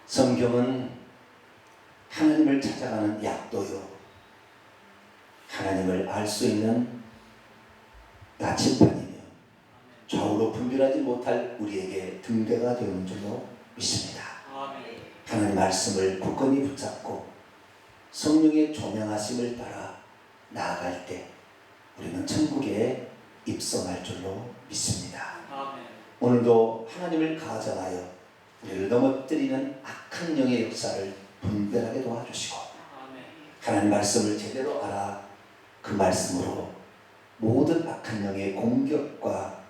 성경은 하나님을 찾아가는 약도요, 하나님을 알 수 있는 나침반이며 좌우로 분별하지 못할 우리에게 등대가 되는 줄로 믿습니다. 하나님 말씀을 굳건히 붙잡고 성령의 조명하심을 따라 나아갈 때 우리는 천국에 입성할 줄로 믿습니다. 오늘도 하나님을 가정하여 우리를 넘어뜨리는 악한 영의 역사를 분별하게 도와주시고 하나님 말씀을 제대로 알아 그 말씀으로 모든 악한 영의 공격과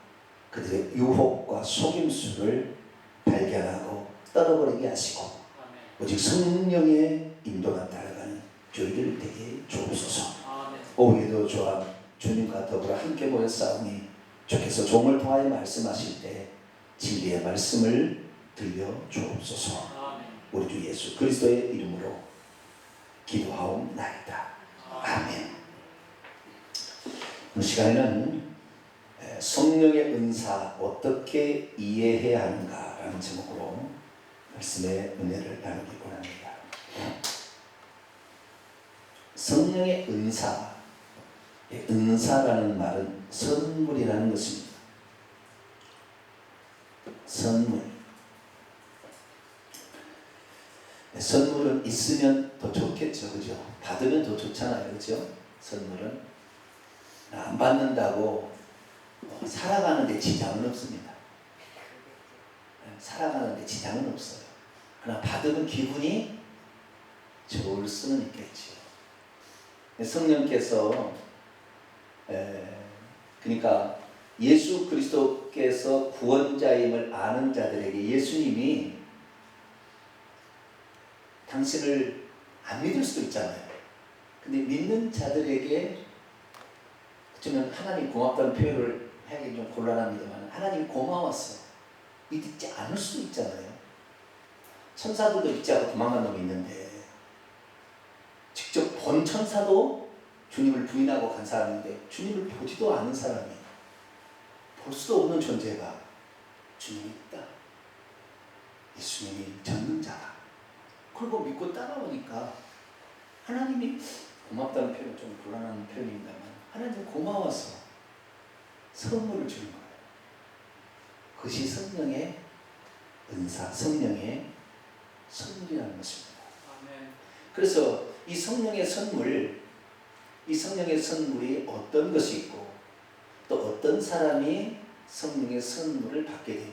그들의 유혹과 속임수를 발견하고 떨어버리게 하시고 오직 성령의 인도가 따라가는 저희들 되게 주옵소서. 오후에도 저와 주님과 더불어 함께 모여 싸우니 주께서 종을 통하여 말씀하실 때 진리의 말씀을 들려 주옵소서. 우리 주 예수 그리스도의 이름으로 기도하옵나이다. 아멘. 이 시간에는 성령의 은사 어떻게 이해해야 하는가라는 제목으로 말씀의 은혜를 나누기 원합니다. 성령의 은사, 은사라는 말은 선물이라는 것입니다. 선물. 선물은 있으면 더 좋겠죠, 그죠? 받으면 더 좋잖아요, 그죠? 선물은 안 받는다고 살아가는데 지장은 없습니다. 살아가는데 지장은 없어요. 그러나 받으면 기분이 좋을 수는 있겠죠. 성령께서 그러니까 예수 그리스도께서 구원자임을 아는 자들에게 예수님이 당신을 안 믿을 수도 있잖아요. 근데 믿는 자들에게 저는 하나님 고맙다는 표현을 하기 좀 곤란합니다만 하나님 고마웠어. 믿지 않을 수도 있잖아요. 천사들도 믿지 않고 도망간 놈이 있는데 직접 본 천사도 주님을 부인하고 간 사람인데 주님을 보지도 않은 사람이 볼 수도 없는 존재가 주님이 있다. 예수님이 전능자다. 그리고 믿고 따라오니까 하나님이 고맙다는 표현은 좀 곤란한 표현입니다만 하나님 고마워서 선물을 주는 거예요. 그것이 성령의 은사, 성령의 선물이라는 것입니다. 그래서 이 성령의 선물, 이 성령의 선물이 어떤 것이 있고 또 어떤 사람이 성령의 선물을 받게 되며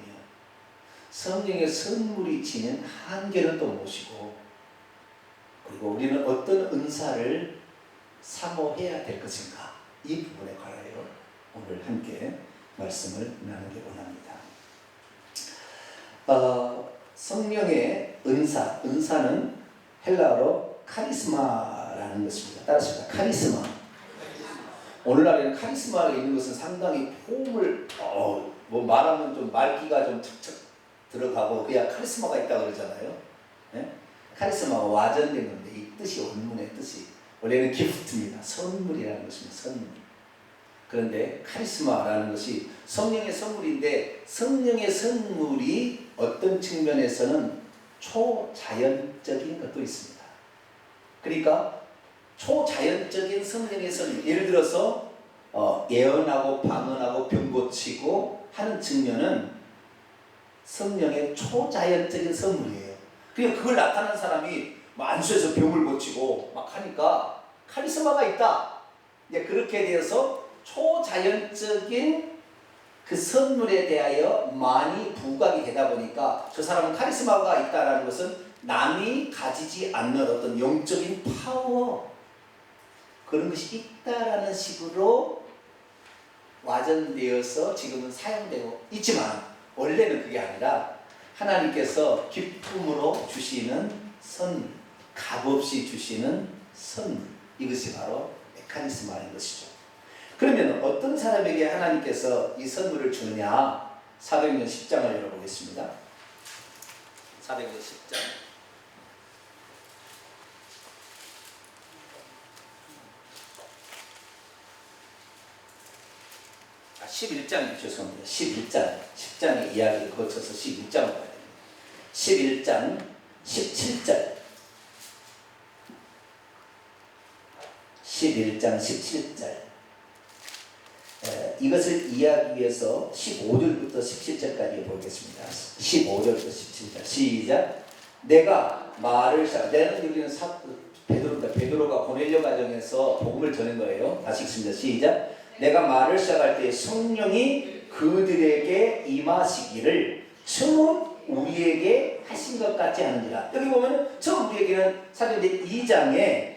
성령의 선물이 지닌 한계는 또 무엇이고 그리고 우리는 어떤 은사를 사모해야 될 것인가, 이 부분에 관하여 오늘 함께 말씀을 나누기 원합니다. 성령의 은사, 은사는 헬라어로 카리스마라는 것입니다. 따라합시다. 카리스마. 오늘날에는 카리스마가 있는 것은 상당히 폼을 뭐 말하면 좀 말기가 좀 척척 들어가고 그야 카리스마가 있다고 그러잖아요. 네? 카리스마가 와전된 건데 이 뜻이 원문의 뜻이 원래는 기프트입니다. 선물이라는 것입니다. 선물. 그런데 카리스마라는 것이 성령의 선물인데 성령의 선물이 어떤 측면에서는 초자연적인 것도 있습니다. 그러니까 초자연적인 성령의 선물, 예를 들어서 예언하고 방언하고 병 고치고 하는 측면은 성령의 초자연적인 선물이에요. 그러니까 그걸 나타난 사람이 안수해서 병을 고치고 막 하니까 카리스마가 있다. 이제 그렇게 되어서 초자연적인 그 선물에 대하여 많이 부각이 되다 보니까 저 사람은 카리스마가 있다라는 것은 남이 가지지 않는 어떤 영적인 파워, 그런 것이 있다라는 식으로 와전되어서 지금은 사용되고 있지만 원래는 그게 아니라 하나님께서 기쁨으로 주시는 선물, 값없이 주시는 선물, 이것이 바로 카리스마인 것이죠. 그러면 어떤 사람에게 하나님께서 이 선물을 주느냐? 사도행전 10장을 열어보겠습니다. 사도행전 10장 11장이 죄송합니다. 11장 10장의 이야기를 거쳐서 11장을 봐야 됩니다. 11장 17절 11장 17절 이것을 이해하기 위해서 15절부터 17절까지 보겠습니다. 15절부터 17절 시작. 내가 말을 내는 여기는 베드로입니다. 베드로가 고넬료 가정에서 복음을 전한 거예요. 다시 읽습니다. 시작. 내가 말을 시작할 때 성령이 그들에게 임하시기를 처음 우리에게 하신 것 같지 않으니라. 여기 보면 처음 우리에게는 사도행전 2장에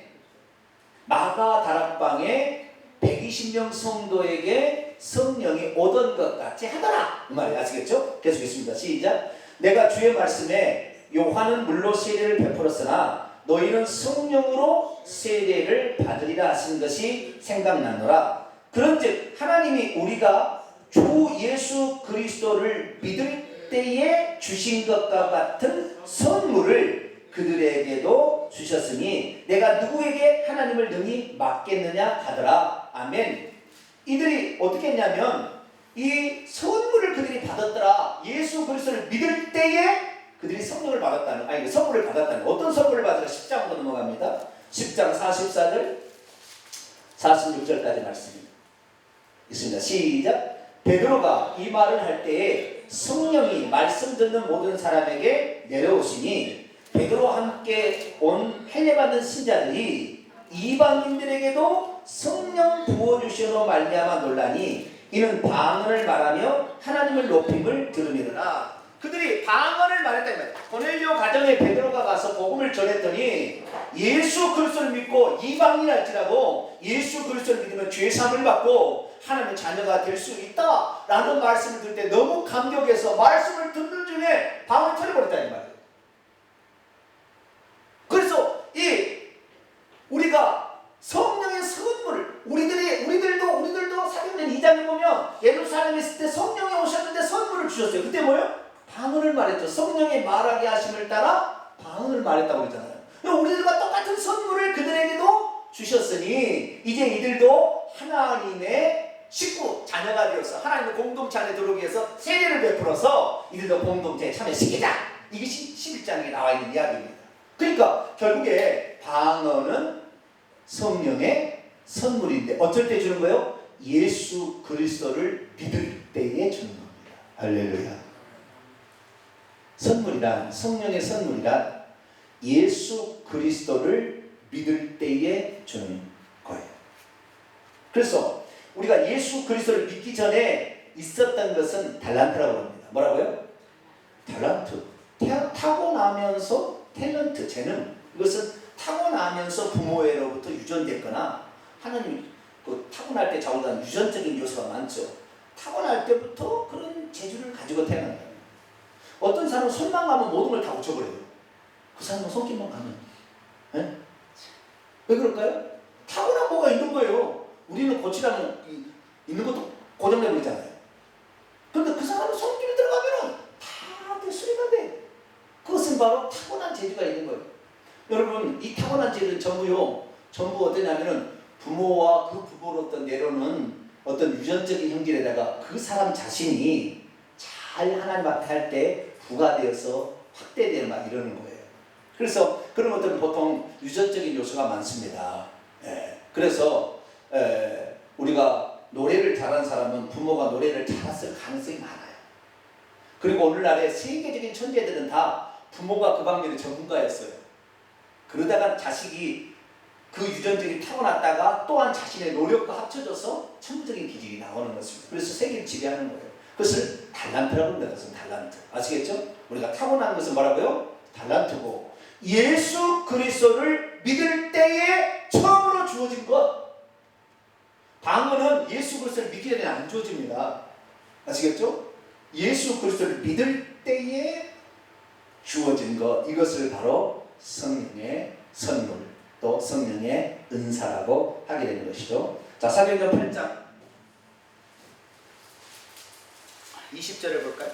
마가 다락방에 120명 성도에게 성령이 오던 것 같이 하더라 이 말이 아시겠죠? 계속했습니다. 시작. 내가 주의 말씀에 요한은 물로 세례를 베풀었으나 너희는 성령으로 세례를 받으리라 하신 것이 생각나노라. 그런즉 하나님이 우리가 주 예수 그리스도를 믿을 때에 주신 것과 같은 선물을 그들에게도 주셨으니 내가 누구에게 하나님을 능히 맡겠느냐 하더라. 아멘. 이들이 어떻게 했냐면 이 선물을 그들이 받았더라. 예수 그리스도를 믿을 때에 그들이 성령을 받았다는, 아니 선물을 받았다는. 어떤 선물을 받으라? 10장으로 넘어갑니다. 10장 44절 46절까지 말씀입니다. 있습니다. 시작. 베드로가 이 말을 할 때에 성령이 말씀 듣는 모든 사람에게 내려오시니 베드로와 함께 온 할례받은 신자들이 이방인들에게도 성령 부어주시로 말미암아 놀라니 이는 방언을 말하며 하나님을 높임을 들음이더라. 그들이 방언을 말했다 이 말이야. 고넬료 가정에 베드로가 가서 복음을 전했더니 예수 그리스도를 믿고 이방인 할지라도 예수 그리스도를 믿으면 죄 사함을 받고 하나님의 자녀가 될 수 있다라는 말씀을 들을 때 너무 감격해서 말씀을 듣는 중에 방언을 터져버렸다 이 말이야. 그래서 우리가 성령의 선물을 우리들도 사도행전 2장에 보면 예루살렘에 있을 때 성령이 오셨는데 선물을 주셨어요. 그때 뭐예요? 방언을 말했죠. 성령의 말하게 하심을 따라 방언을 말했다고 했잖아요. 우리들과 똑같은 선물을 그들에게도 주셨으니 이제 이들도 하나님의 식구 자녀가 되어서 하나님의 공동체 안에 들어오기 위해서 세례를 베풀어서 이들도 공동체에 참여시키자. 이것이 11장에 나와 있는 이야기입니다. 그러니까 결국에 방언은 성령의 선물인데 어쩔 때 주는 거예요? 예수 그리스도를 믿을 때에 주는 겁니다. 할렐루야. 선물이란, 성령의 선물이란 예수 그리스도를 믿을 때에 주는 거예요. 그래서 우리가 예수 그리스도를 믿기 전에 있었던 것은 달란트라고 합니다. 뭐라고요? 달란트. 타고나면서 탤런트, 재능. 이것은 타고나면서 부모로부터 유전됐거나 하나님이 타고날 때 자원하는 유전적인 요소가 많죠. 타고날 때부터 그런 재주를 가지고 태어난다. 어떤 사람은 손만 가면 모든 걸 다 고쳐버려요. 그 사람은 손길만 가면. 네? 왜 그럴까요? 타고난 뭐가 있는 거예요. 우리는 고치라면 있는 것도 고정내버리잖아요. 그런데 그 사람은 손길이 들어가면 다 수리가 돼. 그것은 바로 타고난 재주가 있는 거예요. 여러분, 이 타고난 재주는 전부 어떠냐면은 부모와 그 부모로부터 내려오는 어떤 유전적인 형질에다가 그 사람 자신이 잘 하나님 앞에 할 때 부가되어서 확대되는 막 이러는 거예요. 그래서 그런 것들은 보통 유전적인 요소가 많습니다. 그래서 우리가 노래를 잘하는 사람은 부모가 노래를 잘했을 가능성이 많아요. 그리고 오늘날의 세계적인 천재들은 다 부모가 그 방면의 전문가였어요. 그러다가 자식이 그 유전적이 타고났다가 또한 자신의 노력과 합쳐져서 천부적인 기질이 나오는 것입니다. 그래서 세계를 지배하는 거예요. 그것을 달란트라고 합니다. 그것은 달란트. 아시겠죠? 우리가 타고난 것은 뭐라고요? 달란트고 예수 그리스도를 믿을 때에 처음으로 주어진 것. 방언은 예수 그리스도를 믿기 전에 안 주어집니다. 아시겠죠? 예수 그리스도를 믿을 때에 주어진 것. 이것을 바로 성령의 선물 또 성령의 은사라고 하게 되는 것이죠. 자, 사도행전 8장 20절을 볼까요?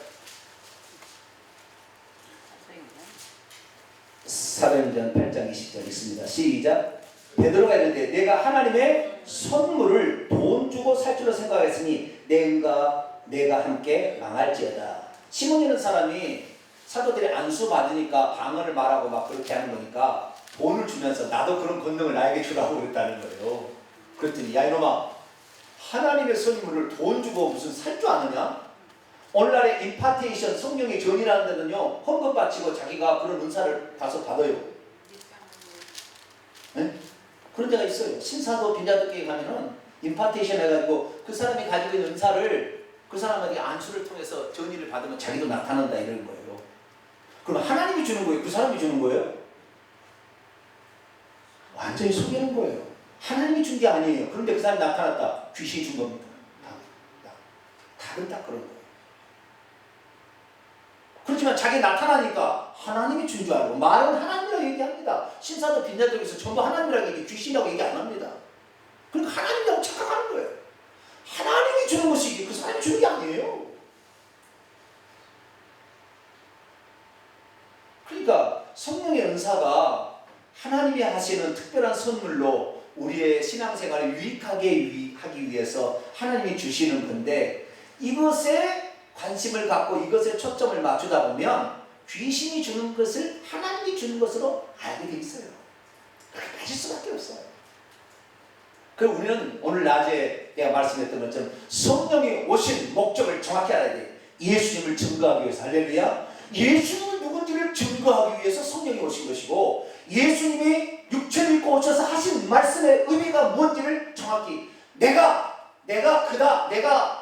사도행전 8장 20절 있습니다. 시작. 베드로가 이르되 내가 하나님의 선물을 돈 주고 살 줄로 생각했으니 내가 함께 망할지어다. 시몬이라는 사람이 사도들이 안수 받으니까 방언을 말하고 막 그렇게 하는 거니까 돈을 주면서 나도 그런 권능을 나에게 주라고 그랬다는 거예요. 그랬더니 야 이놈아, 하나님의 선물을 돈 주고 무슨 살 줄 아느냐? 오늘날의 임파테이션 성령의 전이라는 데는요, 헌금 바치고 자기가 그런 은사를 가서 받아요. 네? 그런 데가 있어요. 신사도 빈자도교에 가면은 임파테이션 해가지고 그 사람이 가지고 있는 은사를 그 사람에게 안수를 통해서 전의를 받으면 자기도 나타난다 이러는 거예요. 그럼 하나님이 주는 거예요? 그 사람이 주는 거예요? 완전히 속이는 거예요. 하나님이 준 게 아니에요. 그런데 그 사람이 나타났다. 귀신이 준 겁니다. 답은 딱 그런 거예요. 그렇지만 자기 나타나니까 하나님이 준 줄 알고 말은 하나님이라고 얘기합니다. 신사도 빈자들에서 전부 하나님이라고 얘기, 귀신이라고 얘기 안 합니다. 그러니까 하나님이라고 착각하는 거예요. 하나님이 주는 것이지 그 사람이 주는 게 아니에요. 그러니까 성령의 은사가 하나님이 하시는 특별한 선물로 우리의 신앙생활을 유익하게 하기 위해서 하나님이 주시는 건데, 이것에 관심을 갖고 이것에 초점을 맞추다 보면 귀신이 주는 것을 하나님이 주는 것으로 알게 돼 있어요. 그렇게 빠질 수밖에 없어요. 그리고 우리는 오늘 낮에 내가 말씀했던 것처럼 성령이 오신 목적을 정확히 알아야 돼요. 예수님을 증거하기 위해서. 할렐루야. 예수님은 누군지를 증거하기 위해서 성령이 오신 것이고, 예수님이 육체를 입고 오셔서 하신 말씀의 의미가 뭔지를 정확히 내가 그다, 내가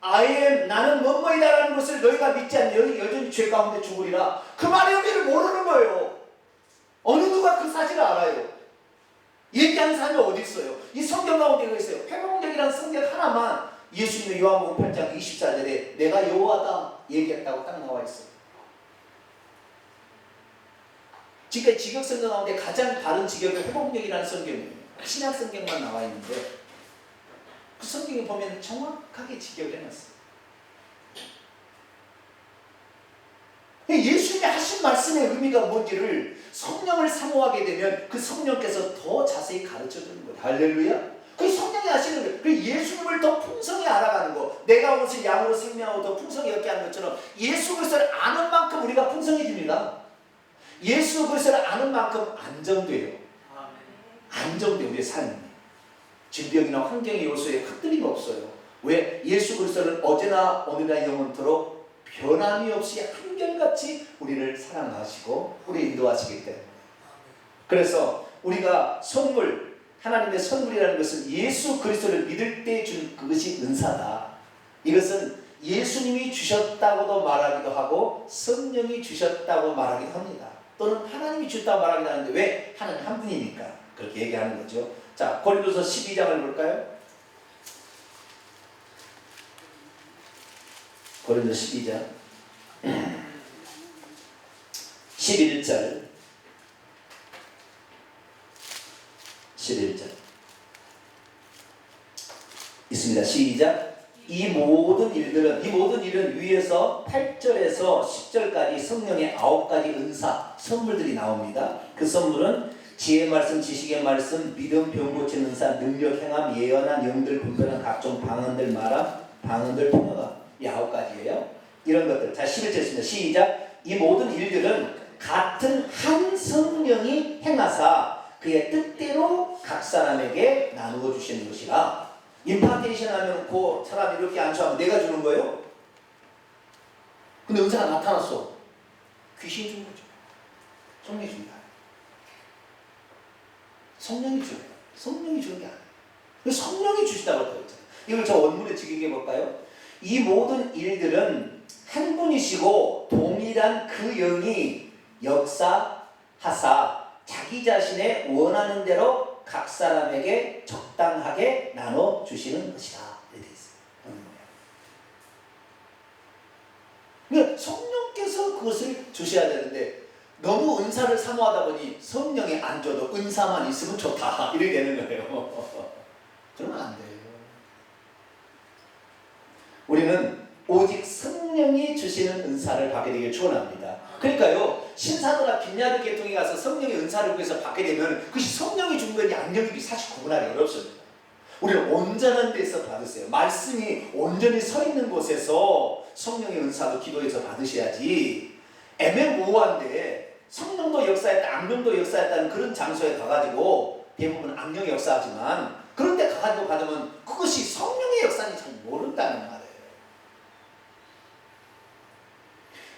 I am, 나는 뭐뭐이다라는 것을 너희가 믿지 않으면 여전히 죄 가운데 죽으리라. 그 말의 의미를 모르는 거예요. 어느 누가 그 사실을 알아요? 얘기하는 사람이 어디 있어요? 이 성경 가운데 있어요. 회복력이라는 성경 하나만 예수님의 요한복음 8장 24절에 내가 여호와다 얘기했다고 딱 나와 있어요. 지금까지 직역 성경 가운데 가장 바른 직역이 회복력이라는 성경이에요. 신약 성경만 나와 있는데 그 성경에 보면 정확하게 직역을 해놨어요. 예수님이 하신 말씀의 의미가 뭔지를 성령을 사모하게 되면 그 성령께서 더 자세히 가르쳐주는 거예요. 할렐루야. 그 성령이 하시는 거예요. 그 예수님을 더 풍성히 알아가는 거. 내가 오신 양으로 생명하고 더 풍성히 얻게 하는 것처럼 예수 그리스도를 아는 만큼 우리가 풍성해집니다. 예수 그리스도를 아는 만큼 안정돼요. 안정돼요. 우리의 삶이. 질병이나 환경의 요소에 흔들림이 없어요. 왜? 예수 그리스도는 어제나 오늘이나 영원토록 변함이 없이 한결같이 우리를 사랑하시고 우리 인도하시기 때문에. 그래서 우리가 선물, 하나님의 선물이라는 것은 예수 그리스도를 믿을 때 준 그것이 은사다. 이것은 예수님이 주셨다고도 말하기도 하고 성령이 주셨다고 말하기도 합니다. 또는 하나님이 주셨다고 말하기도 하는데 왜? 하나님 한 분이니까 그렇게 얘기하는 거죠. 자, 고린도서 12장을 볼까요? 고린도 12장 11절 있습니다. 시작. 이 모든 일은 위에서 8절에서 10절까지 성령의 9가지 은사, 선물들이 나옵니다. 그 선물은 지혜의 말씀, 지식의 말씀, 믿음, 병 고치는 은사, 능력, 행함, 예언한, 영들, 분별한 각종 방언들, 말함, 방언들, 통역함. 이 9가지예요. 이런 것들. 자, 11절 있습니다. 시작. 이 모든 일들은 같은 한 성령이 행하사 그의 뜻대로 각 사람에게 나누어 주시는 것이라. 임파테이션 하면 그 사람이 이렇게 안수하면 내가 주는 거예요? 근데 은사가 나타났어. 귀신이 준 거죠. 성령이 준 게 아니에요. 성령이 주는 거예요. 성령이 주는 게 아니에요. 성령이 주시다고 했잖아요. 이걸 저 원문에 직역해 볼까요? 이 모든 일들은 한 분이시고 동일한 그 영이 역사하사 자기 자신의 원하는 대로 각 사람에게 적당하게 나눠 주시는 것이다. 이렇게 되어 있어요. 그러니까 성령께서 그것을 주셔야 되는데 너무 은사를 사모하다 보니 성령이 안 줘도 은사만 있으면 좋다. 이렇게 되는 거예요. 그러면 안 돼요. 우리는 오직 성령이 주시는 은사를 받게 되길 축원합니다. 그러니까요, 신사도나 빈야드 계통에 가서 성령의 은사를 구해서 받게 되면 그것이 성령이 준 거니 양력이 사실 구분하기 어렵습니다. 우리는 온전한 데서 받으세요. 말씀이 온전히 서 있는 곳에서 성령의 은사도 기도해서 받으셔야지. 애매모호한데 성령도 역사했다, 악령도 역사했다는 그런 장소에 가가지고 대부분 악령이 역사하지만 그런 데 가가지고 받으면 그것이 성령의 역사인지 잘 모른다는 말이에요.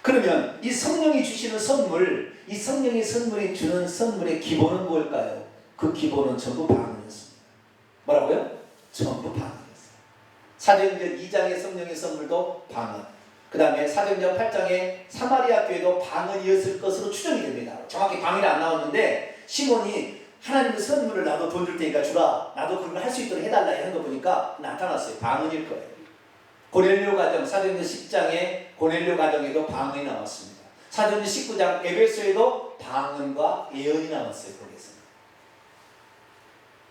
그러면 이 성령이 주시는 선물, 이 성령의 선물이 주는 선물의 기본은 뭘까요? 그 기본은 전부 방언이었습니다. 뭐라고요? 전부 방언이었어요. 사도행전 2장의 성령의 선물도 방언, 그 다음에 사도행전 8장의 사마리아 교회도 방언이었을 것으로 추정이 됩니다. 정확히 방언이 안 나왔는데 시몬이 하나님의 선물을 나도 돈 줄 테니까 주라, 나도 그걸 할 수 있도록 해달라 하는 거 보니까 나타났어요. 방언일 거예요. 고넬료 가정, 사도행전 10장의 고넬료 가정에도 방언이 나왔습니다. 사도행전 19장 에베소에도 방언과 예언이 나왔어요. 거기서.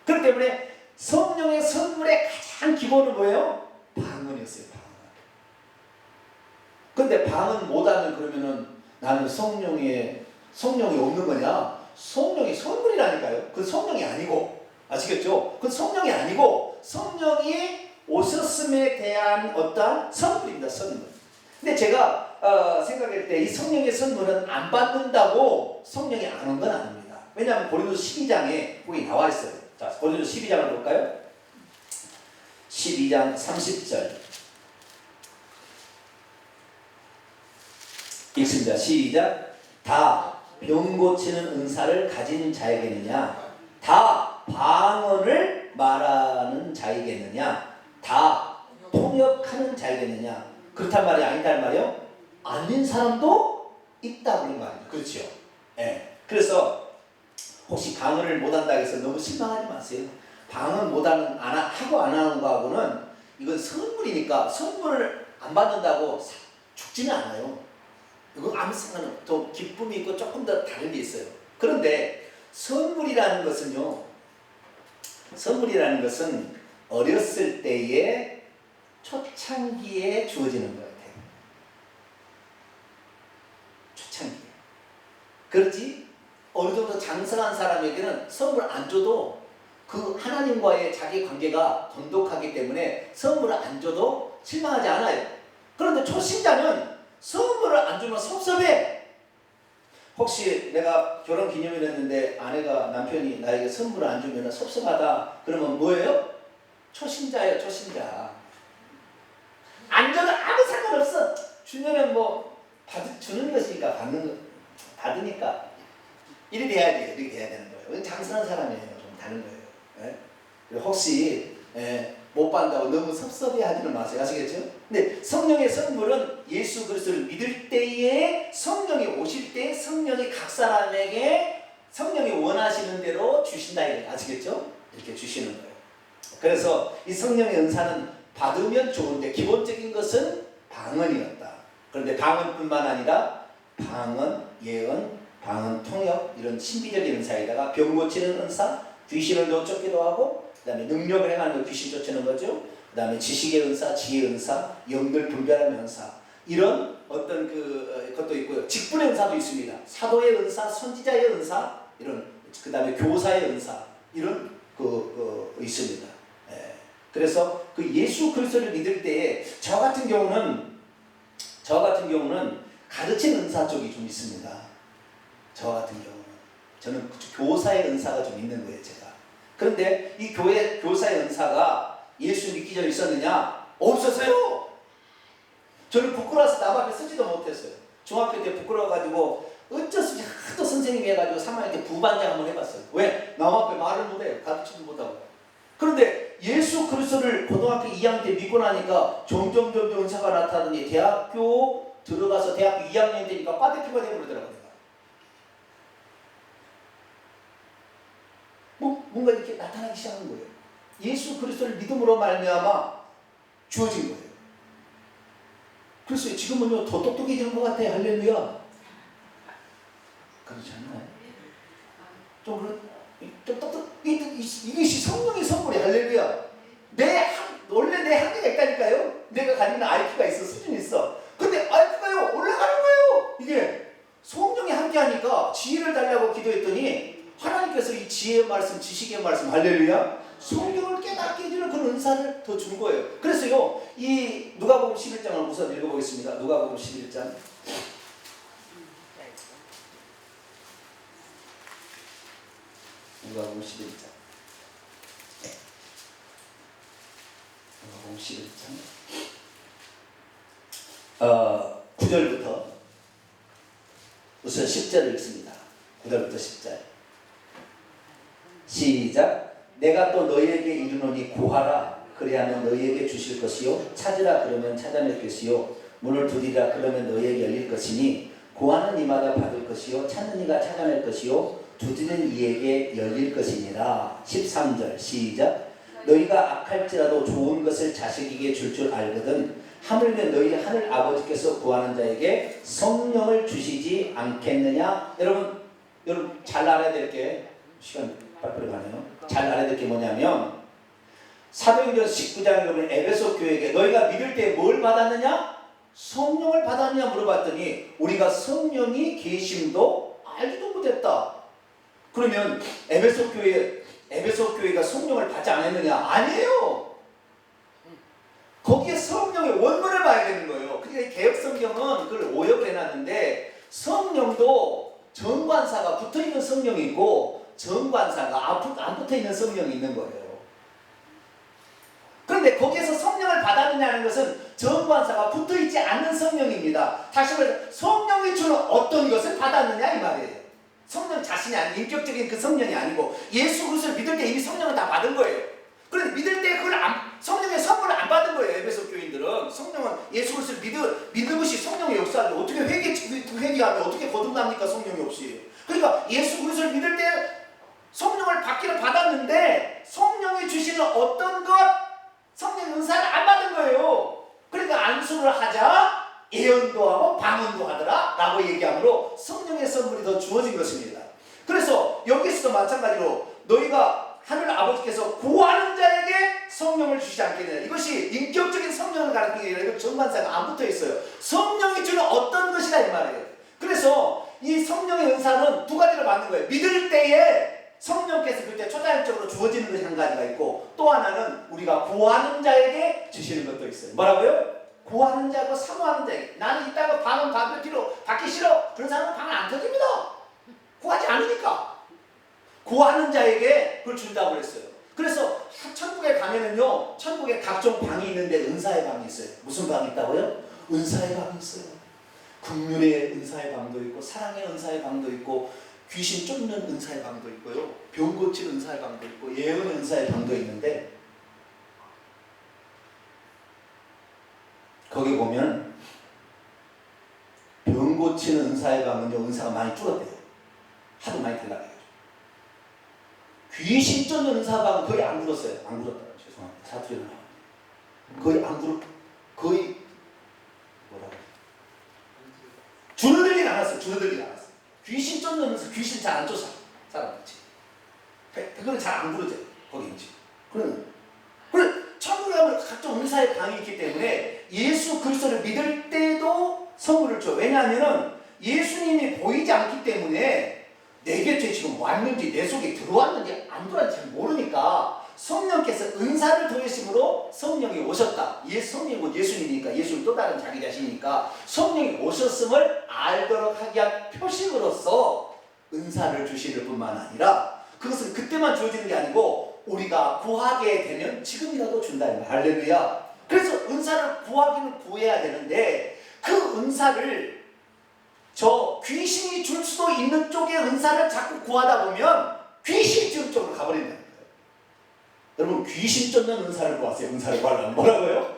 그렇기 때문에 성령의 선물의 가장 기본은 뭐예요? 방언이었어요. 방언. 근데 방언 못하면 그러면은 나는 성령이 없는 거냐? 성령이 선물이라니까요. 그 성령이 아니고, 아시겠죠? 그 성령이 아니고 성령이 오셨음에 대한 어떠한 선물입니다. 선물. 근데 제가 생각할 때 이 성령의 선물은 안 받는다고 성령이 안 온 건 아닙니다. 왜냐하면 고린도서 12장에 거기 나와 있어요. 자, 고린도서 12장을 볼까요? 12장 30절 읽습니다. 시작. 다 병 고치는 은사를 가진 자에게느냐? 다 방언을 말하는 자에게느냐? 다 통역하는 자에게느냐? 그렇단 말이 아니단 말이요? 아닌 사람도 있다 그런 말이에요. 그렇죠? 예. 그래서 혹시 방언을 못한다 해서 너무 실망하지 마세요. 방언 못하는 하고 안 하는 거하고는 이건 선물이니까 선물을 안 받는다고 죽지는 않아요. 이거 아무 상관없어요. 또 기쁨이 있고 조금 더 다른 게 있어요. 그런데 선물이라는 것은 어렸을 때의 초창기에 주어지는 것 같아요. 초창기에. 그렇지 어느 정도 장성한 사람에게는 선물 안 줘도 그 하나님과의 자기 관계가 돈독하기 때문에 선물을 안 줘도 실망하지 않아요. 그런데 초신자는 선물을 안 주면 섭섭해. 혹시 내가 결혼 기념일 했는데 아내가 남편이 나에게 선물을 안 주면 섭섭하다 그러면 뭐예요? 초신자예요. 초신자. 안 줘도 아무 상관없어. 주면은 뭐 주는 것이니까 받으니까 이렇게 돼야 돼요. 이렇게 돼야 되는 거예요. 장선한 사람이에요. 좀 다른 거예요. 예? 혹시 못 받는다고 너무 섭섭해하지는 마세요. 아시겠죠? 근데 성령의 선물은 예수 그리스도를 믿을 때에 성령이 오실 때 성령이 각 사람에게 성령이 원하시는 대로 주신다. 아시겠죠? 이렇게 주시는 거예요. 그래서 이 성령의 은사는 받으면 좋은데 기본적인 것은 방언이었다. 그런데 방언뿐만 아니라 방언, 예언, 방언, 통역 이런 신비적인 은사에다가 병 고치는 은사, 귀신을 쫓기도 하고 그 다음에 능력을 행하는 거 귀신 쫓는 거죠. 그 다음에 지식의 은사, 지혜의 은사, 영들 분별하는 은사 이런 어떤 것도 있고요. 직분의 은사도 있습니다. 사도의 은사, 선지자의 은사 이런 그 다음에 교사의 은사 이런 있습니다. 예. 그래서 그 예수 그리스도를 믿을 때에 저 같은 경우는 가르치는 은사 쪽이 좀 있습니다. 저 같은 경우는 저는 교사의 은사가 좀 있는 거예요. 제가. 그런데 이 교사의 은사가 예수 믿기 전에 있었느냐? 없었어요. 저는 부끄러워서 남 앞에 쓰지도 못했어요. 중학교 때 부끄러워가지고 어쩔 수 없이 하도 선생님이 해가지고 3학년 때 부반장 한번 해봤어요. 왜? 남 앞에 말을 못해요. 가르치도 못하고. 그런데 예수 그리스도를 고등학교 2학년 때 믿고 나니까 점점 은사가 나타나더니 대학교 들어가서 대학교 2학년 되니까 빠데피가 되버리더라고요. 뭔가 이렇게 나타나기 시작한 거예요. 예수 그리스도를 믿음으로 말미암아 주어진 거예요. 그래서 지금은요 더 똑똑해지는 것 같아요. 할렐루야. 그렇지 않나요? 좀 이것이 성령의 선물이 할렐루야. 원래 내 한계가 있다니까요. 내가 가지는 IQ가 있어, 수준이 있어. 근데 IQ가요 올라가는 거예요. 이게 성령이 함께하니까 지혜를 달라고 기도했더니 하나님께서 이 지혜의 말씀, 지식의 말씀, 할렐루야, 성령을 깨닫게 해주는 그런 은사를 더 준 거예요. 그래서요, 이 누가복음 11장을 우선 읽어보겠습니다. 누가복음 11장 누가복음 11장. 누가복음 11장. 9절부터 우선 10절을 읽습니다. 9절부터 10절. 시작. 내가 또 너희에게 이르노니 구하라 그리하면 너희에게 주실 것이요 찾으라 그러면 찾아낼 것이요 문을 두드리라 그러면 너희에게 열릴 것이니 구하는 이마다 받을 것이요 찾는 이가 찾아낼 것이요 두드리는 이에게 열릴 것이니라. 13절 시작. 너희가 악할지라도 좋은 것을 자식에게 줄 알거든 하물며 너희 하늘 아버지께서 구하는 자에게 성령을 주시지 않겠느냐. 여러분 잘 알아야 될 게 시간 빨리빨리 가네요. 잘 알아야 될 게 뭐냐면 사도행전 19장에 보면 에베소 교회에게 너희가 믿을 때 뭘 받았느냐? 성령을 받았느냐 물어봤더니 우리가 성령이 계심도 알지도 못했다. 그러면 에베소 교회가 성령을 받지 않았느냐? 아니에요. 거기에 성령의 원문을 봐야 되는 거예요. 그러니까 개혁 성경은 그걸 오역을 해놨는데 성령도 정관사가 붙어있는 성령이 있고 정관사가 안 붙어있는 성령이 있는 거예요. 그런데 거기에서 성령을 받았느냐는 것은 정관사가 붙어있지 않는 성령입니다. 다시 말해서 성령이 주는 어떤 것을 받았느냐 이 말이에요. 성령 자신이 아닌 인격적인 그 성령이 아니고 예수 그리스도를 믿을 때 이미 성령을 다 받은 거예요. 그런데 믿을 때 그걸 성령의 선물을 안 받은 거예요. 에베소 교인들은 성령은 예수 그리스도를 믿는 것이 성령의 역사인데 어떻게 회개하면 어떻게 거듭납니까? 성령이 없이. 그러니까 예수 그리스도를 믿을 때 성령을 받기를 받았는데 성령이 주시는 어떤 것 성령 은사를 안 받은 거예요. 그러니까 안수를 하자 예언도 하고 방언도 하더라 라고 얘기하므로 성령의 선물이 더 주어진 것입니다. 그래서 여기서도 마찬가지로 너희가 하늘 아버지께서 구하는 자에게 성령을 주시지 않겠느냐. 이것이 인격적인 성령을 가르치는 게 아니라 정관사가 안 붙어 있어요. 성령이 주는 어떤 것이다 이 말이에요. 그래서 이 성령의 은사는 두 가지를 받는 거예요. 믿을 때에 성령께서 그때 초자연적으로 주어지는 것이 한 가지가 있고 또 하나는 우리가 구하는 자에게 주시는 것도 있어요. 뭐라고요? 구하는 자고 사모하는 자에게. 나는 이따가 방은 받기 싫어. 그런 사람은 방을 안 터집니다. 구하지 않으니까. 구하는 자에게 그걸 준다고 그랬어요. 그래서 천국에 가면은요, 천국에 각종 방이 있는데 은사의 방이 있어요. 무슨 방이 있다고요? 은사의 방이 있어요. 긍휼의 은사의 방도 있고 사랑의 은사의 방도 있고 귀신 쫓는 은사의 방도 있고요. 병 고치는 은사의 방도 있고 예언의 은사의 방도 있는데 거기 보면 병 고치는 은사의 방은요 은사가 많이 줄었대요. 하도 많이 들어가요. 귀신 쫓는 은사 방은 거의 안 줄었어요. 안 줄었다. 죄송합니다. 사투리가 나와요. 거의 안 줄었. 거의 뭐라고? 줄어들진 않았어요. 줄어들진 않았어요. 귀신 쫓는 귀신 잘 안 쫓아 사람들이. 그건 잘 안 부르죠. 거기 있지. 그래 천국에 가면 각종 은사의 방이 있기 때문에 예수 그리스도를 믿을 때도 선물을 줘. 왜냐하면은 예수님이 보이지 않기 때문에 내 곁에 지금 왔는지 내 속에 들어왔는지 안 들어왔는지 잘 모르니까 성령께서 은사를 더하심으로 성령이 오셨다. 성령이 곧 예수님이니까 예수는 또 다른 자기 자신이니까 성령이 오셨음을 알도록 하기 위한 표식으로서 은사를 주시는 뿐만 아니라 그것은 그때만 주어지는 게 아니고 우리가 구하게 되면 지금이라도 준다. 할렐루야. 그래서 은사를 구하기는 구해야 되는데 그 은사를 저 귀신이 줄 수도 있는 쪽의 은사를 자꾸 구하다 보면 귀신이 줄 쪽으로 가버린다. 여러분 귀신 쫓는 은사를 구하세요. 은사를 구하려면 뭐라고요?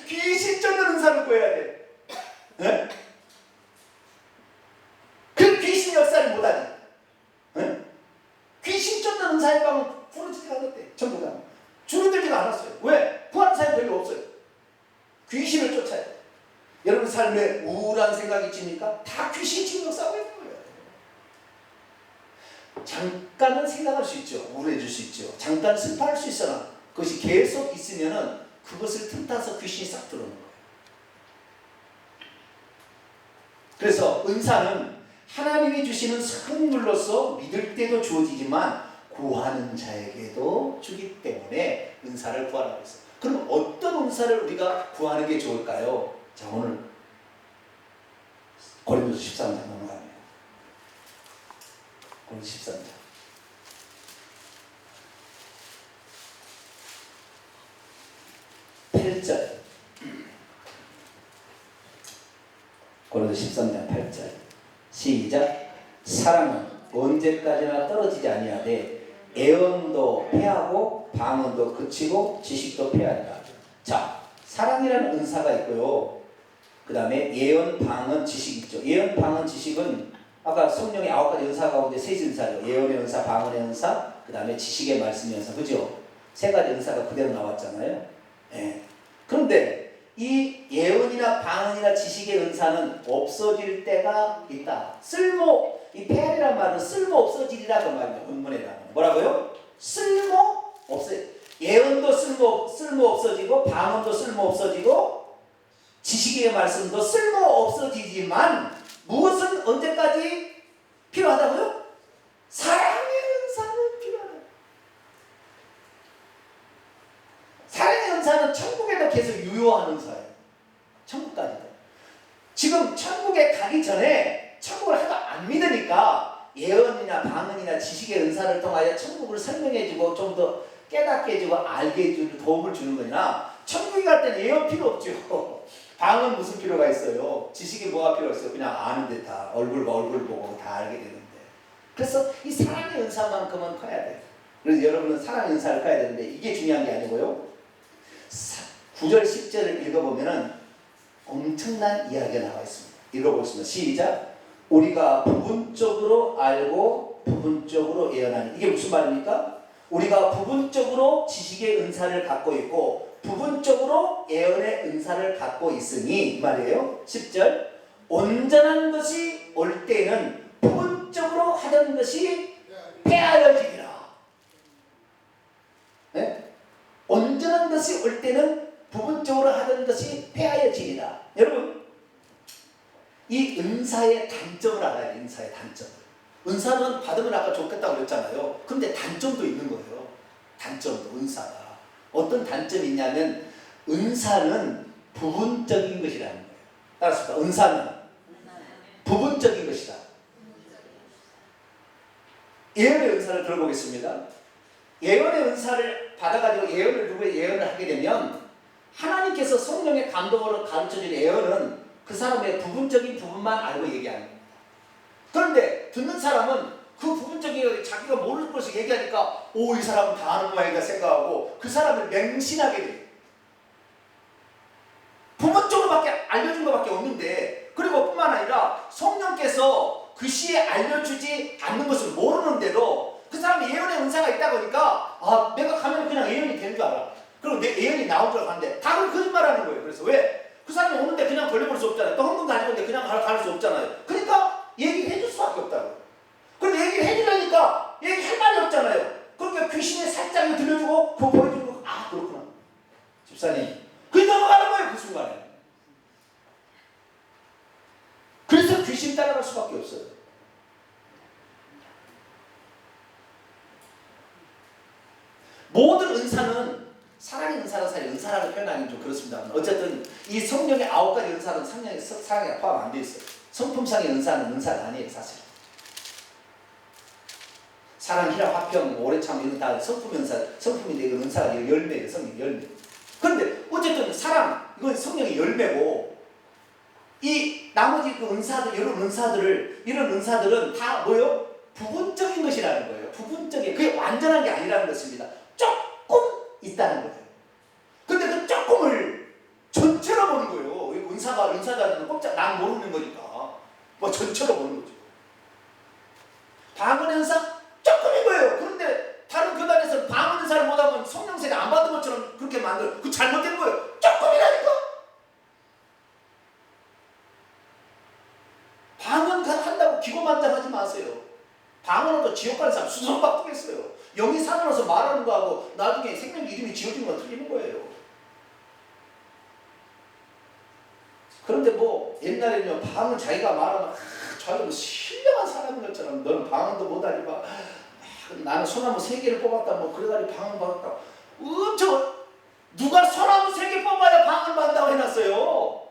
귀신 쫓는 은사를 구해야 돼. 네? 그 귀신 역사를 못하지. 네? 귀신 쫓는 은사의 방은 부러지지가 않았대. 전부 다 줄어들지가 않았어요. 왜? 구하는 사람이 별로 없어요. 귀신을 쫓아야 돼. 여러분 삶에 우울한 생각이 있습니까? 다 귀신이 지금 역사하고 있는 거예요. 잠깐은 생각할 수 있죠. 우울해질 수 있죠. 잠깐 슬퍼할 수 있으나 그것이 계속 있으면은 그것을 틈타서 귀신이 싹 들어오는 거예요. 그래서 은사는 하나님이 주시는 선물로서 믿을 때도 주어지지만 구하는 자에게도 주기 때문에 은사를 구하라고 했어요. 그럼 어떤 은사를 우리가 구하는 게 좋을까요? 자, 오늘 고린도서 13장 넘어갑니다. 고린도서 13장. 8절. 고린도서 13장 8절. 시작. 사랑은 언제까지나 떨어지지 아니하되 애언도 패하고 방언도 그치고 지식도 패한다. 자, 사랑이라는 은사가 있고요. 그 다음에 예언, 방언, 지식 있죠. 예언, 방언, 지식은 아까 성령의 9가지 은사 가운데 세 은사죠. 예언의 은사, 방언의 은사, 그 다음에 지식의 말씀의 은사. 그죠? 세 가지 은사가 그대로 나왔잖아요. 예. 그런데 이 예언이나 방언이나 지식의 은사는 없어질 때가 있다. 이 폐활이란 말은 쓸모 없어지리라 그 말이죠. 본문에는 뭐라고요? 쓸모 없어. 예언도 쓸모 없어지고 방언도 쓸모 없어지고 지식의 말씀도 쓸모 없어지지만 무엇은 언제까지 필요하다고요? 사랑의 은사는 필요하다. 사랑의 은사는 천국에도 계속 유효한 은사예요. 천국까지도. 지금 천국에 가기 전에 천국을 하나도 안 믿으니까 예언이나 방언이나 지식의 은사를 통하여 천국을 설명해주고 좀 더 깨닫게 해주고 알게 해주고 도움을 주는 거냐. 천국에 갈 때는 예언 필요 없죠. 방언 무슨 필요가 있어요. 지식이 뭐가 필요 있어요. 그냥 아는데 다 얼굴 보고 다 알게 되는데. 그래서 이 사랑의 은사만큼은 커야 돼요. 그래서 여러분은 사랑의 은사를 커야 되는데 이게 중요한 게 아니고요. 9절 10절을 읽어보면은 엄청난 이야기가 나와 있습니다. 읽어보겠습니다. 시작. 우리가 부분적으로 알고 부분적으로 예언하니. 이게 무슨 말입니까? 우리가 부분적으로 지식의 은사를 갖고 있고 부분적으로 예언의 은사를 갖고 있으니 이 말이에요. 10절. 온전한 것이 올 때에는 부분적으로 하던 것이 폐하여지리라. 네? 온전한 것이 올 때는 부분적으로 하던 것이 폐하여지리라. 여러분, 이 은사의 단점을 알아야 돼요. 은사의 단점을. 은사는 받으면 아까 좋겠다고 그랬잖아요. 근데 단점도 있는 거예요. 단점도 은사가. 어떤 단점이 있냐면 은사는 부분적인 것이라는 거예요. 알았습니까? 은사는 부분적인 것이다. 예언의 은사를 들어보겠습니다. 예언의 은사를 받아가지고 누구의 예언을 하게 되면 하나님께서 성령의 감동으로 가르쳐준 예언은 그 사람의 부분적인 부분만 알고 얘기하는 겁니다. 그런데 듣는 사람은 그 부분적인 자기가 모르는 것을 얘기하니까 이 사람은 다 아는 모양이다 생각하고 그 사람을 맹신하게 돼요. 부분적으로밖에 알려준 것밖에 없는데, 그리고 뿐만 아니라 성령께서 그 시에 알려주지 않는 것을 모르는데도 그 사람이 예언의 은사가 있다 보니까 내가 가면 그냥 예언이 되는 줄 알아. 그리고 내 예언이 나올 줄 알았는데 다 거짓말하는 거예요. 그래서 왜? 그 사람이 오는데 그냥 걸려볼 수 없잖아요. 또 헌금 가지고 오는데 그냥 갈 수 없잖아요. 그러니까 얘기해 줄 수밖에 없다고. 그런데 얘기를 해주려니까 얘기할 말이 없잖아요. 그러니까 귀신에 살짝 들려주고 그거 보여주고 그렇구나. 집사님. 그게 넘어가는 거예요. 그 순간에. 그래서 귀신 따라갈 수밖에 없어요. 모든 은사는 사랑의 은사라고 표현하기는 좀 그렇습니다. 어쨌든 이 성령의 9가지 은사는 사랑에 포함 안 돼 있어요. 성품상의 은사는 은사가 아니에요, 사실. 사랑, 희락, 화평, 오래 참 이런 다 성품 은사, 성품인데 이건 은사가 열매예요, 성령 열매. 그런데 어쨌든 사랑, 이건 성령의 열매고, 이 나머지 그 은사들, 이런 은사들은 다 뭐요? 부분적인 것이라는 거예요. 부분적인, 그게 완전한 게 아니라는 것입니다. 조금 있다는 거예요. 근데 그 조금을 전체로 보는 거예요. 은사자는 꼼짝 난 모르는 거니까. 전체로 보는 거죠. 방언 은사 조금인 거예요. 그런데 다른 교단에서 방언 은사를 못하면 성령세가 안 받은 것처럼 그렇게 그 잘못된 거예요. 조금이라니까. 방언 한다고 기고만장하지 마세요. 방언으로 지옥 가는 사람 수선박 뜨겠어요. 영이 살아나서 말하는 거하고 나중에 생명 이름이 지어진 건 틀리는 거예요. 그런데 옛날에는요, 방언 자기가 말하면 자기가 신령한 사람인 것처럼 너는 방언도 못하지 마. 나는 소나무 3개를 뽑았다 그래가지고 방언 받았다. 누가 소나무 3개 뽑아야 방언 받는다고 해놨어요.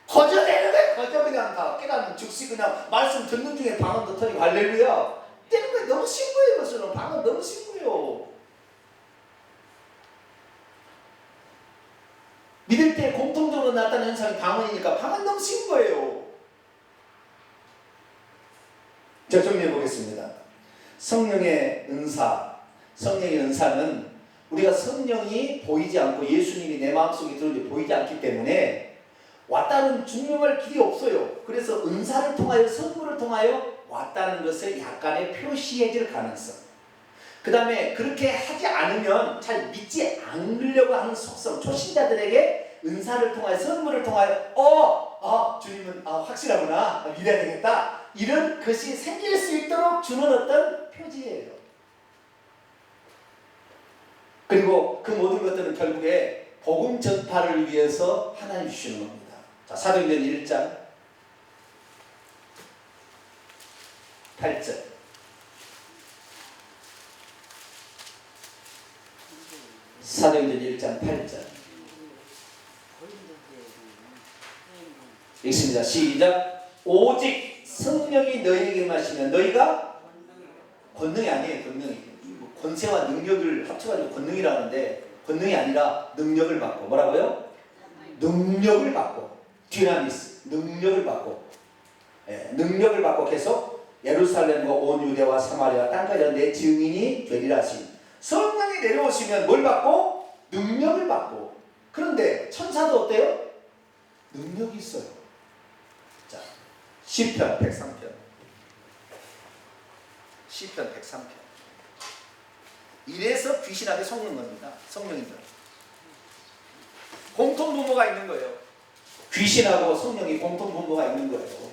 거저되는 거예요. 거저 그냥 다 깨닫는 즉시 그냥 말씀 듣는 중에 방언도 터지고 할렐루야. 되는 거예요. 너무 쉬운 거예요. 그것은 방언 너무 쉬운 거예요. 믿을 때 공통적으로 나타나는 현상이 방언이니까 방언 너무 쉬운 거예요. 자, 정리해 보겠습니다. 성령의 은사는 우리가 성령이 보이지 않고 예수님이 내 마음속에 들어오지 보이지 않기 때문에 왔다는 증명할 길이 없어요. 그래서 은사를 통하여 선물을 통하여 왔다는 것을 약간의 표시해질 가능성. 그 다음에 그렇게 하지 않으면 잘 믿지 않으려고 하는 속성. 초신자들에게 은사를 통하여 선물을 통하여 주님은 확실하구나, 믿어야 되겠다, 이런 것이 생길 수 있도록 주는 어떤 표지예요. 그리고 그 모든 것들은 결국에 복음 전파를 위해서 하나님 주시는 겁니다. 자, 사도행전 1장 8절. 사도행전 1장 8절. 읽습니다. 시작. 오직 성령이 너희에게 임하시면 너희가 권능이 아니에요. 권세와 능력을 합쳐가지고 권능이라는데 권능이 아니라 능력을 받고 뭐라고요? 능력을 받고 디나미스 능력을 받고 능력을 받고 계속 예루살렘과 온 유대와 사마리아 땅까지 내 증인이 되리라 하시니 성령이 내려오시면 뭘 받고? 능력을 받고. 그런데 천사도 어때요? 능력이 있어요. 자, 시편 103편. 시편 103편. 이래서 귀신한테 속는 겁니다. 성령입니다. 공통 분모가 있는 거예요. 귀신하고 성령이 공통 분모가 있는 거예요.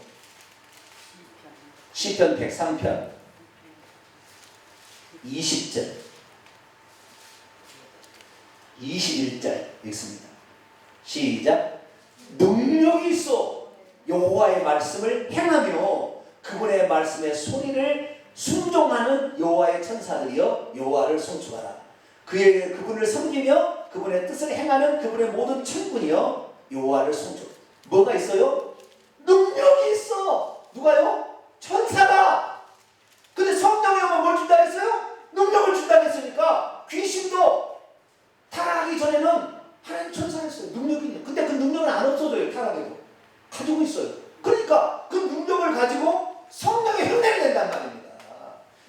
시편 103편 20절 21절 읽습니다. 시작. 능력이 있어 여호와의 말씀을 행하며 그분의 말씀의 소리를 순종하는 여호와의 천사들이여 여호와를 송축하라. 그분을 섬기며 그분의 뜻을 행하는 그분의 모든 천군이여 여호와를 송축. 뭐가 있어요? 능력이 있어. 누가요? 천사가. 근데 성령이 오면 뭘 준다 했어요? 능력을 준다 했으니까 귀신도 타락하기 전에는 하나님 천사였어요. 능력이 있는. 근데 그 능력은 안 없어져요. 타락해도 가지고 있어요. 그러니까 그 능력을 가지고 성령의 흉내를 낸단 말입니다.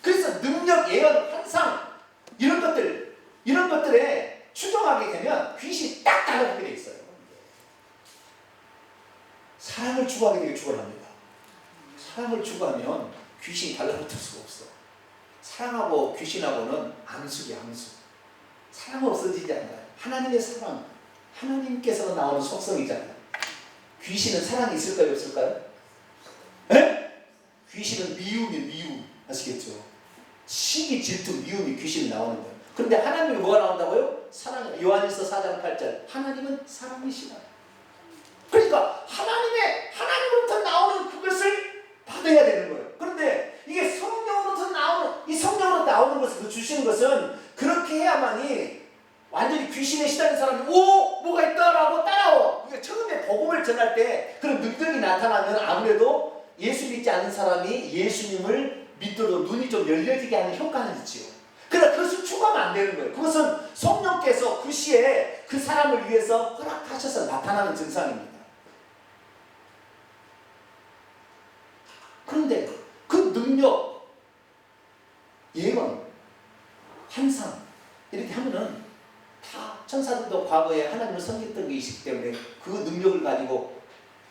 그래서 능력, 예언, 환상 이런 것들에 추종하게 되면 귀신이 딱 달라붙게 돼 있어요. 사랑을 추구하게 되게 축원합니다. 사랑을 추구하면 귀신이 달라붙을 수가 없어. 사랑하고 귀신하고는 암수기 암수. 사랑 없어지지 않아요. 하나님의 사랑, 하나님께서 나오는 속성이잖아요. 귀신은 사랑이 있을까요, 없을까요? 에? 귀신은 미움. 아시겠죠? 시기, 질투, 미움이 귀신이 나오는 거예요. 그런데 하나님이 뭐가 나온다고요? 사랑이다. 요한일서 4장 8절. 하나님은 사랑이시다. 그러니까 하나님으로부터 나오는 그것을 받아야 되는 거예요. 그런데 이게 성령으로부터 나오는 것을 주시는 것은 그렇게 해야만이 완전히 귀신에 시달린 사람이 뭐가 있다라고 따라와. 그러니까 처음에 복음을 전할 때 그런 능력이 나타나면 아무래도 예수 믿지 않은 사람이 예수님을 믿도록 눈이 좀 열려지게 하는 효과는 있지요. 그러나 그것을 추구하면 안 되는 거예요. 그것은 성령께서 그 시에 그 사람을 위해서 허락하셔서 나타나는 증상입니다. 그런데 그 능력, 예언, 환상 이렇게 하면은 다 천사들도 과거에 하나님을 섬겼던 게 있기 때문에 그 능력을 가지고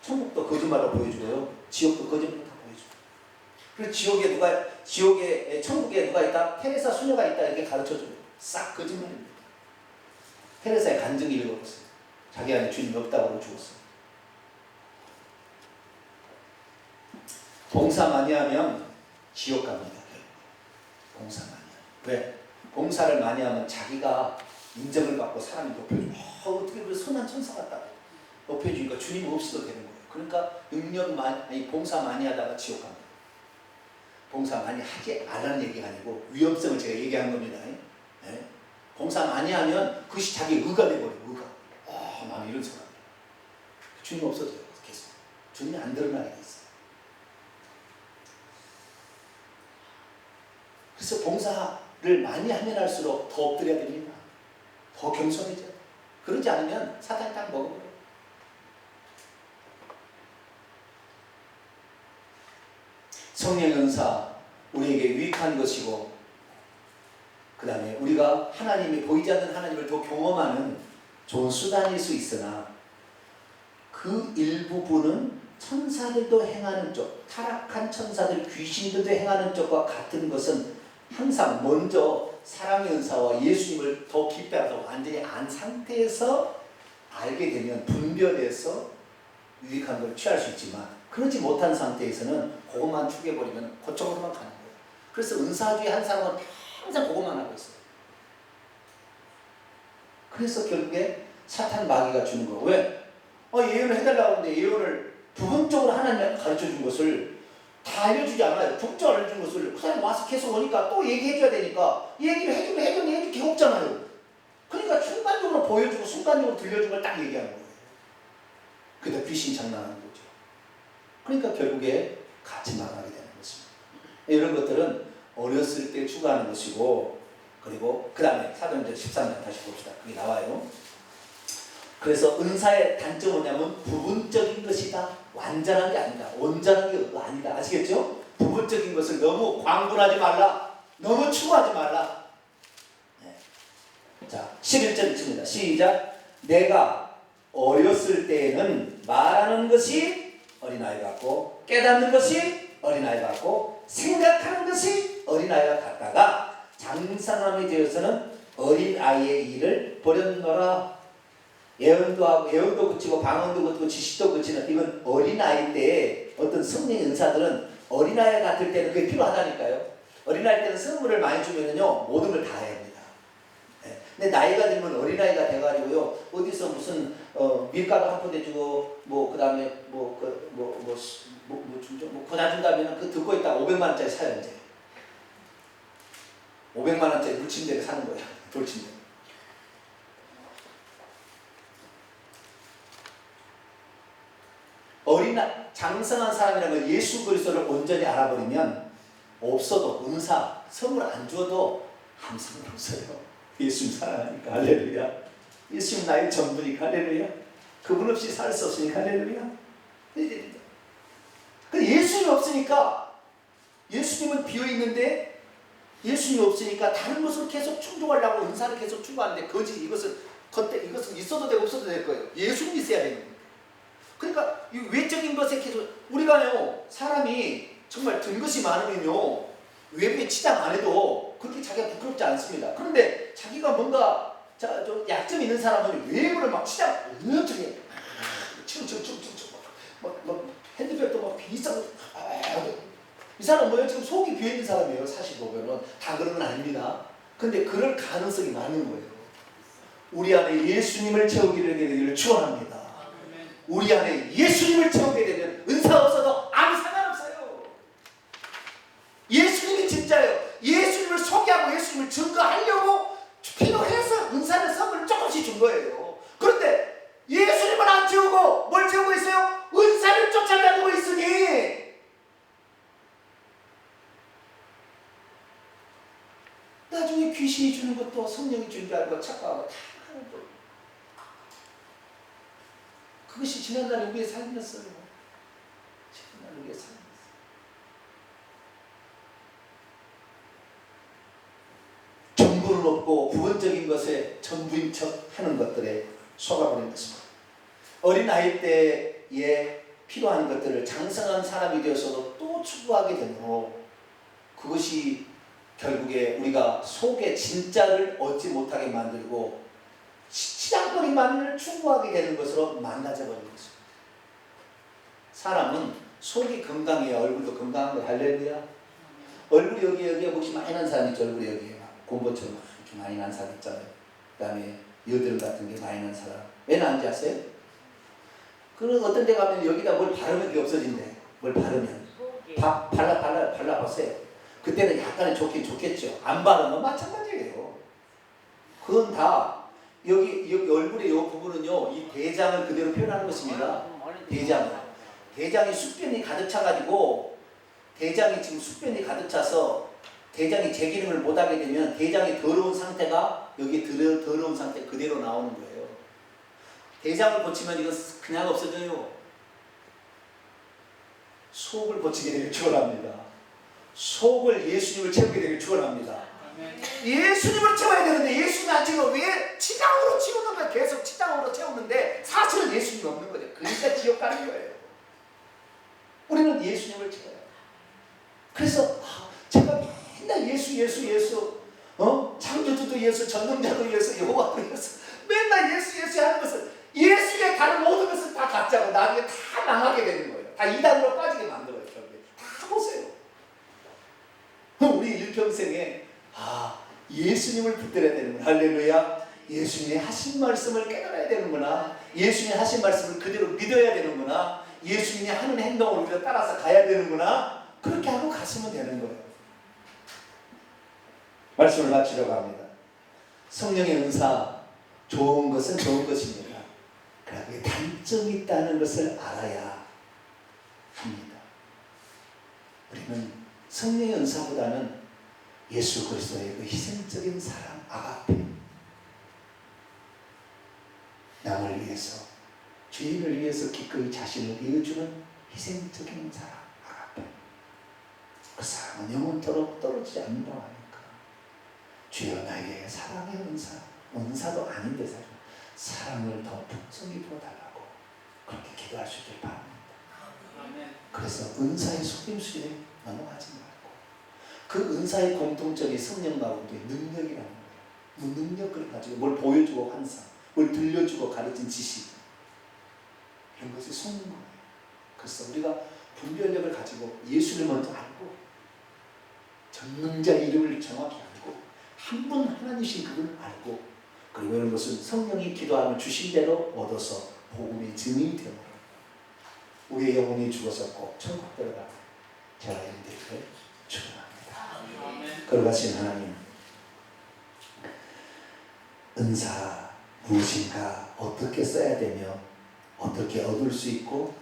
천국도 거짓말로 보여주고요, 지옥도 거짓말로 다 보여주고. 그리고 천국에 누가 있다? 테레사 수녀가 있다 이렇게 가르쳐줘요. 싹 거짓말입니다. 테레사의 간증이 읽어봤어요. 자기 안에 주님이 없다고 죽었어요. 봉사 많이 하면 지옥 갑니다. 봉사 많이 하면. 왜? 봉사를 많이 하면 자기가 인정을 받고 사람이 높여주고 어떻게 그래 선한 천사 같다 높여주니까 주님 없이도 되는 거예요. 그러니까 봉사 많이 하다가 지옥 갑니다. 봉사 많이 하지 않으라는 얘기가 아니고 위험성을 제가 얘기한 겁니다. 네? 봉사 많이 하면 그것이 자기 의가 돼버려요. 의가. 나는 이런 사람이야. 주님 없어져요. 계속. 주님이 안 드러나게 돼 있어요. 그래서 봉사를 많이 하면 할수록 더 엎드려야 됩니다. 더 겸손해져요. 그러지 않으면 사탄이 딱 먹어버려. 성령의 은사 우리에게 유익한 것이고, 그 다음에 우리가 하나님이 보이지 않는 하나님을 더 경험하는 좋은 수단일 수 있으나, 그 일부분은 천사들도 행하는 쪽, 타락한 천사들, 귀신들도 행하는 쪽과 같은 것은 항상 먼저 사랑의 은사와 예수님을 더 깊이 알아서 완전히 안 상태에서 알게 되면 분별해서 유익한 걸 취할 수 있지만, 그러지 못한 상태에서는 그것만 추겨버리면 그쪽으로만 가는 거예요. 그래서 은사주의 한 사람은 항상 그것만 하고 있어요. 그래서 결국에 사탄 마귀가 주는 거. 왜? 예언을 해달라고 하는데 예언을 부분적으로 하나님이 가르쳐준 것을 다 알려주지 않아요. 북적으로 알려준 것을 그 사람이 와서 계속 오니까 또 얘기해줘야 되니까 얘기를 해주면 얘기 게 없잖아요. 그러니까 순간적으로 보여주고 순간적으로 들려준 걸 딱 얘기하는 거예요. 그러다 귀신 장난하는 거죠. 그러니까 결국에 같이 나가게 되는 것입니다. 이런 것들은 어렸을 때 추구하는 것이고, 그리고 그 다음에 사도행전 13장 다시 봅시다. 그게 나와요. 그래서 은사의 단점은 뭐냐면 부분적인 것이다. 완전한 게 아니다. 온전한 게 아니다. 아시겠죠? 부분적인 것을 너무 광분하지 말라. 너무 추구하지 말라. 네. 자, 11절 읽습니다. 시작. 내가 어렸을 때에는 말하는 것이 어린아이 같고, 깨닫는 것이 어린아이 같고, 생각하는 것이 어린아이와 같다가 장사함이 되어서는 어린아이의 일을 버렸노라. 예언도 하고, 예언도 그치고, 방언도 그치고, 지식도 그치는, 이건 어린아이 때에 어떤 성령의 은사들은 어린아이 같을 때는 그게 필요하다니까요. 어린아이 때는 선물을 많이 주면은요, 모든 걸 다 해야 합니다. 네. 근데 나이가 들면 어린아이가 돼가지고요, 어디서 무슨, 밀가루 한 푼 주고, 그 다음에, 거다 준다면 그 듣고 있다가 500만원짜리 사요, 이제. 500만원짜리 물침대를 사는 거야, 돌침대. 장성한 사람이라는 걸 예수 그리스도를 온전히 알아버리면 없어도 은사, 선물 안 주어도 아무 상관없어요. 예수님 사랑하니까 할렐루야. 예수님 나의 전부니까 할렐루야. 그분 없이 살 수 없으니까 할렐루야. 예수님이 없으니까, 예수님은 비어있는데 예수님이 없으니까 다른 것으로 계속 충족하려고 은사를 계속 추구하는데, 거짓 이것은 있어도 되고 없어도 될 거예요. 예수님이 있어야 되는 거예요. 그러니까 이 외적인 것에 계속, 우리가요, 사람이 정말 든 것이 많으면요, 외부에 치장 안 해도 그렇게 자기가 부끄럽지 않습니다. 그런데 자기가 뭔가 좀 약점 있는 사람은 외부를 막 치장 어떻게 핸드백도 막 비싸고, 이 사람 뭐예요? 지금 속이 비어있는 사람이에요. 사실 보면은 다 그런 건 아닙니다. 근데 그럴 가능성이 많은 거예요. 우리 안에 예수님을 채우기를 되기를 축원합니다. 우리 안에 예수님을 채우게 되면 은사 없어도 아무 상관없어요. 예수님이 진짜예요. 예수님을 소개하고 예수님을 증거하려고 필요해서 은사를 선물을 조금씩 준 거예요. 그런데 예수님을 안 채우고 뭘 채우고 있어요? 은사를 쫓아다니고 있으니 나중에 귀신이 주는 것도 성령이 주는 줄 알고 착각하고 다 하는 거예요. 그것이 지난날에 우리의 삶이었어요. 지난날 우리의 삶이었어요. 전부는 없고 부분적인 것에 전부인 척 하는 것들에 속아버린 것입니다. 어린아이 때에 필요한 것들을 장성한 사람이 되어서도 또 추구하게 되므로 그것이 결국에 우리가 속에 진짜를 얻지 못하게 만들고 치장거리만을 추구하게 되는 것으로 망가져 버리는 것입니다. 사람은 속이 건강해야 얼굴도 건강한 거예요. 할렐루야. 얼굴이 여기에 몫이 많이 난 사람 있죠. 얼굴이 여기에 곰보처럼 이렇게 많이 난 사람 있잖아요. 그 다음에 여드름 같은 게 많이 난 사람. 왜 나는지 아세요? 그런 어떤 데 가면 여기다 뭘 바르면 그게 없어진대. 뭘 바르면. 발라보세요. 그때는 약간은 좋긴 좋겠죠. 안 바르면 마찬가지예요. 그건 다 여기 얼굴의 이 부분은요, 이 대장을 그대로 표현하는 것입니다. 대장이 숙변이 가득 차가지고, 대장이 지금 숙변이 가득 차서 대장이 제 기능을 못하게 되면 대장이 더러운 상태가 여기 더러운 상태 그대로 나오는 거예요. 대장을 고치면 이거 그냥 없어져요. 속을 고치게 되길 축원합니다. 속을 예수님을 채우게 되길 축원합니다. 예수님을 채워야 되는데 예수님 안 채워. 왜? 치장으로 채우는 거야. 계속 치장으로 채우는데 사실은 예수님이 없는 거죠. 그러니까 지옥 가는 거예요. 우리는 예수님을 채워야 돼요. 그래서 제가 맨날 예수 창조주도 예수, 전능자도 예수, 여호와도 예수, 맨날 예수 하는 것은 예수의 다른 모든 것은 다 가짜고 나중에 다 망하게 되는 거예요. 다 이단으로 빠지게 만들어요. 결국에 다 보세요. 우리 일평생에 예수님을 붙들어야 되는구나. 할렐루야. 예수님이 하신 말씀을 깨달아야 되는구나. 예수님이 하신 말씀을 그대로 믿어야 되는구나. 예수님이 하는 행동을 우리가 따라서 가야 되는구나. 그렇게 하고 갔으면 되는 거예요. 말씀을 마치려고 합니다. 성령의 은사, 좋은 것은 좋은 것입니다. 그러나 그게 단점이 있다는 것을 알아야 합니다. 우리는 성령의 은사보다는 예수 그리스도의 그 희생적인 사랑, 아가페, 남을 위해서, 죄인을 위해서 기꺼이 자신을 내어주는 희생적인 사랑, 아가페. 그 사랑은 영원토록 떨어지지 않는다고 하니까 주여 나에게 사랑의 은사도 아닌데 사랑을 더 풍성히 부어달라고 그렇게 기도할 수 있길 바랍니다. 그래서 은사의 속임수에 넘어가지 말고 그 은사의 공통점이 성령 가운데 능력이라는 거예요. 그 능력을 가지고 뭘 보여주고 환상, 뭘 들려주고 가르친 지식, 이런 것이 속는 거예요. 그래서 우리가 분별력을 가지고 예수를 먼저 알고 전능자 이름을 정확히 알고 한 분 하나님이신 그분을 알고, 그리고 이런 것은 성령이 기도하면 주신 대로 얻어서 복음의 증인이 되는 거예요. 우리의 영혼이 죽어서 꼭 천국 들어가 제가 여러분들을 축원합니다. 거룩하신 하나님, 은사 무엇인가, 어떻게 써야 되며 어떻게 얻을 수 있고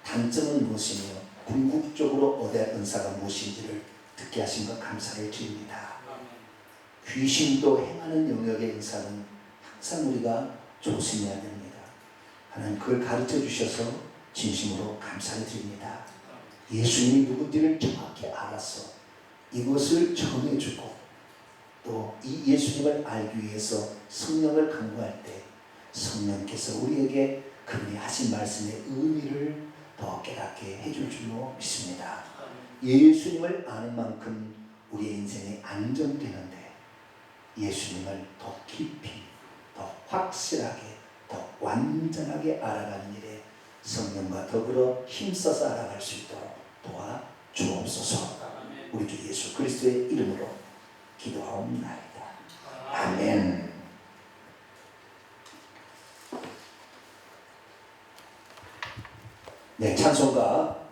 단점은 무엇이며 궁극적으로 얻을 은사가 무엇인지를 듣게 하신 것 감사를 드립니다. 귀신도 행하는 영역의 은사는 항상 우리가 조심해야 됩니다. 하나님 그걸 가르쳐 주셔서 진심으로 감사를 드립니다. 예수님이 누군지를 정확히 알아서 이것을 전해주고 또 이 예수님을 알기 위해서 성령을 강구할 때 성령께서 우리에게 그분이 하신 말씀의 의미를 더 깨닫게 해줄 줄로 믿습니다. 예수님을 아는 만큼 우리의 인생이 안정되는데 예수님을 더 깊이, 더 확실하게, 더 완전하게 알아가는 일에 성령과 더불어 힘써서 알아갈 수 있도록 도와주옵소서. 우리 주 예수 그리스도의 이름으로 기도하옵나이다. 아멘. 네, 찬송가